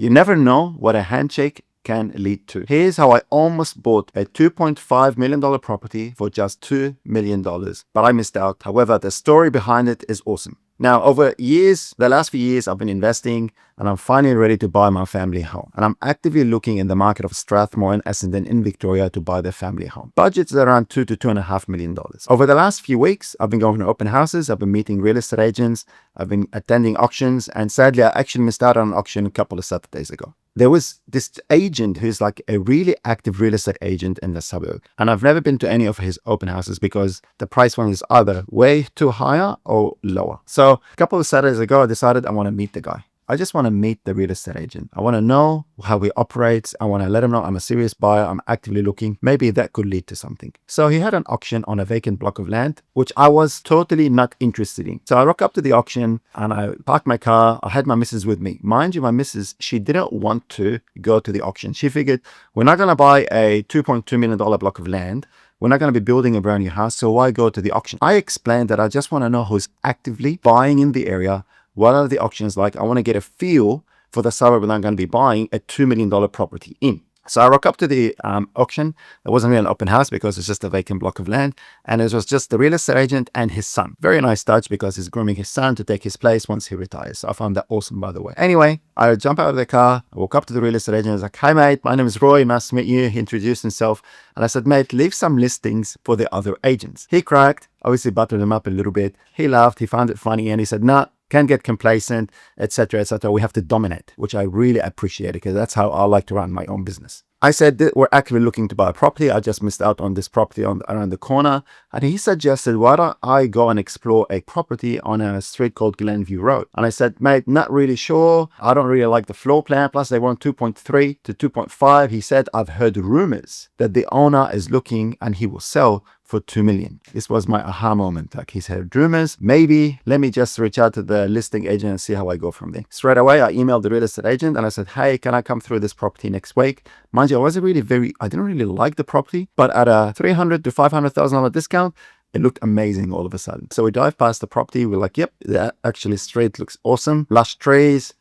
You never know what a handshake can lead to. Here's how I almost bought a $2.5 million property for just $2 million, but I missed out. However, the story behind it is awesome. Now, over years, the last few years, I've been investing and I'm finally ready to buy my family home. And I'm actively looking in the market of Strathmore and Essendon in Victoria to buy the family home. Budget's around $2 to $2.5 million. Over the last few weeks, I've been going to open houses, I've been meeting real estate agents, I've been attending auctions, and sadly, I actually missed out on an auction a couple of Saturdays ago. There was this agent who's like a really active real estate agent in the suburb. And I've never been to any of his open houses because the price one is either way too higher or lower. So a couple of Saturdays ago, I decided I want to meet the guy. I just want to meet the real estate agent. I want to know how he operates. I want to let him know I'm a serious buyer. I'm actively looking. Maybe that could lead to something. So he had an auction on a vacant block of land, which I was totally not interested in. So I rock up to the auction and I parked my car. I had my missus with me. Mind you, my missus, she didn't want to go to the auction. She figured, we're not going to buy a $2.2 million block of land. We're not going to be building a brand new house, so why go to the auction? I explained that I just want to know who's actively buying in the area. What are the auctions like? I want to get a feel for the suburb that I'm going to be buying a $2 million property in. So I rock up to the auction. It wasn't really an open house because it's just a vacant block of land. And it was just the real estate agent and his son. Very nice touch because he's grooming his son to take his place once he retires. So I found that awesome, by the way. Anyway, I jump out of the car. I walk up to the real estate agent. I was like, hi, mate. My name is Roy. Nice to meet you. He introduced himself. And I said, mate, leave some listings for the other agents. He cracked, obviously buttered him up a little bit. He laughed. He found it funny. And he said, nah, can't get complacent, etc., etc. We have to dominate, which I really appreciate because that's how I like to run my own business. I said, we're actually looking to buy a property. I just missed out on this property around the corner. And he suggested, why don't I go and explore a property on a street called Glenview Road? And I said, mate, not really sure. I don't really like the floor plan. Plus, they want 2.3 to 2.5. He said, I've heard rumors that the owner is looking and he will sell for $2 million. This was my aha moment. Like, he said, rumors, maybe let me just reach out to the listing agent and see how I go from there. Straight away, I emailed the real estate agent and I said, hey, can I come through this property next week? Mind you, I didn't really like the property, but at a $300,000 to $500,000 discount, it looked amazing all of a sudden. So we dive past the property. We're like, yep, that actually street looks awesome. Lush trees,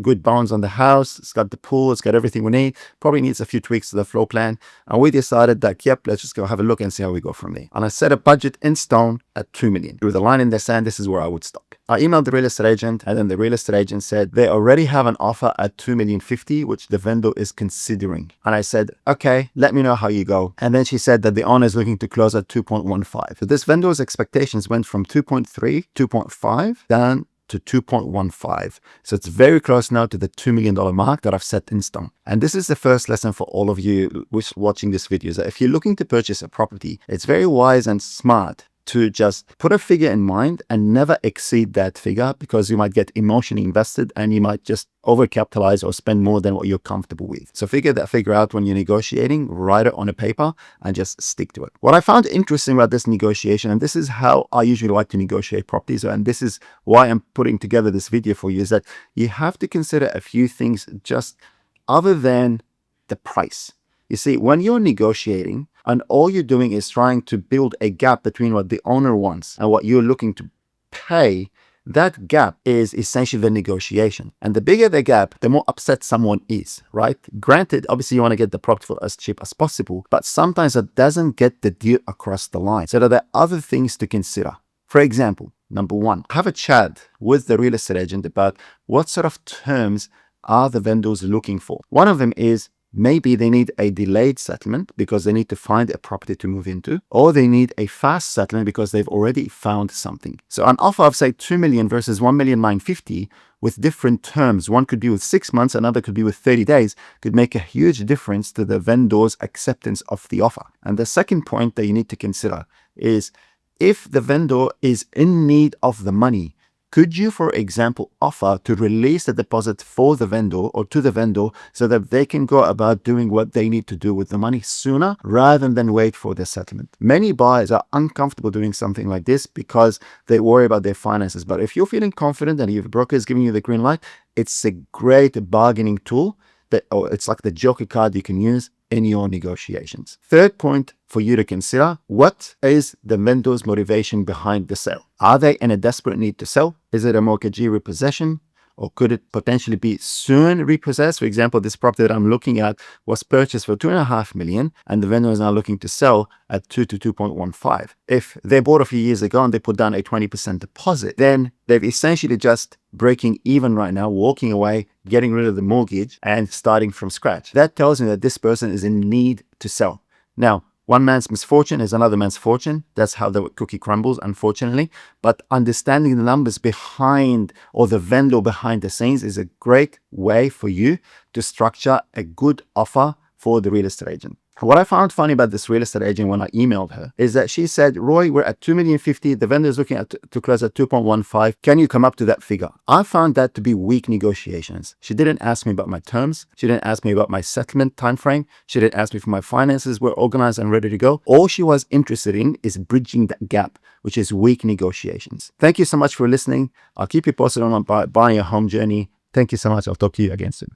good bounds on the house. It's got the pool. It's got everything we need. Probably needs a few tweaks to the floor plan. And we decided that, yep, let's just go have a look and see how we go from there. And I set a budget in stone at $2 million. With a line in the sand, this is where I would stop. I emailed the real estate agent, and then the real estate agent said they already have an offer at $2,050,000, which the vendor is considering. And I said, okay, let me know how you go. And then she said that the owner is looking to close at 2.15. So this vendor's expectations went from 2.3, 2.5 down to 2.15. So it's very close now to the $2 million mark that I've set in stone. And this is the first lesson for all of you who's watching this video, is that if you're looking to purchase a property, it's very wise and smart to just put a figure in mind and never exceed that figure, because you might get emotionally invested and you might just overcapitalize or spend more than what you're comfortable with. So figure that figure out when you're negotiating, write it on a paper and just stick to it. What I found interesting about this negotiation, and this is how I usually like to negotiate properties, and this is why I'm putting together this video for you, is that you have to consider a few things just other than the price. You see, when you're negotiating and all you're doing is trying to build a gap between what the owner wants and what you're looking to pay, that gap is essentially the negotiation. And the bigger the gap, the more upset someone is, right? Granted, obviously you want to get the property for as cheap as possible, but sometimes it doesn't get the deal across the line. So there are other things to consider. For example, number one, have a chat with the real estate agent about what sort of terms are the vendors looking for. One of them is, maybe they need a delayed settlement because they need to find a property to move into, or they need a fast settlement because they've already found something. So an offer of say $2 million versus $1,950,000 with different terms, one could be with 6 months, another could be with 30 days, could make a huge difference to the vendor's acceptance of the offer. And the second point that you need to consider is, if the vendor is in need of the money, could you, for example, offer to release the deposit for the vendor or to the vendor so that they can go about doing what they need to do with the money sooner rather than wait for the settlement? Many buyers are uncomfortable doing something like this because they worry about their finances. But if you're feeling confident and your broker is giving you the green light, it's a great bargaining tool. It's like the joker card you can use in your negotiations. Third point for you to consider, what is the vendor's motivation behind the sale? Are they in a desperate need to sell? Is it a mortgagee repossession? or could it potentially be soon repossessed? For example, this property that I'm looking at was purchased for $2.5 million, and the vendor is now looking to sell at 2 to 2.15. If they bought a few years ago and they put down a 20% deposit, then they've essentially just breaking even right now, walking away, getting rid of the mortgage and starting from scratch. That tells me that this person is in need to sell. Now, one man's misfortune is another man's fortune. That's how the cookie crumbles, unfortunately. But understanding the numbers behind, or the vendor behind the scenes, is a great way for you to structure a good offer for the real estate agent. What I found funny about this real estate agent when I emailed her is that she said, Roy, we're at $2,050,000. The vendor is looking at to close at 2.15. Can you come up to that figure? I found that to be weak negotiations. She didn't ask me about my terms. She didn't ask me about my settlement timeframe. She didn't ask me if my finances were organized and ready to go. All she was interested in is bridging that gap, which is weak negotiations. Thank you so much for listening. I'll keep you posted on my buying a home journey. Thank you so much. I'll talk to you again soon.